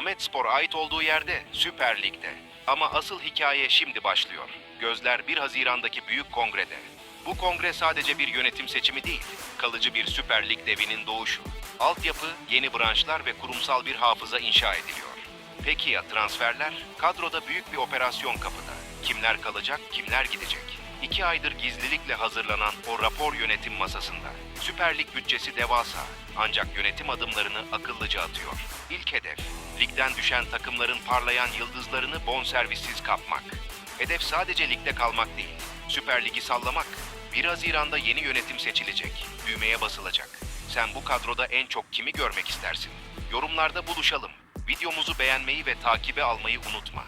Amedspor ait olduğu yerde Süper Lig'de. Ama asıl hikaye şimdi başlıyor. Gözler 1 Haziran'daki büyük kongrede. Bu kongre sadece bir yönetim seçimi değil, kalıcı bir Süper Lig devinin doğuşu. Altyapı, yeni branşlar ve kurumsal bir hafıza inşa ediliyor. Peki ya transferler? Kadroda büyük bir operasyon kapıda. Kimler kalacak, kimler gidecek? 2 aydır gizlilikle hazırlanan o rapor yönetim masasında. Süper Lig bütçesi devasa. Ancak yönetim adımlarını akıllıca atıyor. İlk hedef, ligden düşen takımların parlayan yıldızlarını bonservissiz kapmak. Hedef sadece ligde kalmak değil, Süper Lig'i sallamak. 1 Haziran'da yeni yönetim seçilecek, düğmeye basılacak. Sen bu kadroda en çok kimi görmek istersin? Yorumlarda buluşalım. Videomuzu beğenmeyi ve takibe almayı unutma.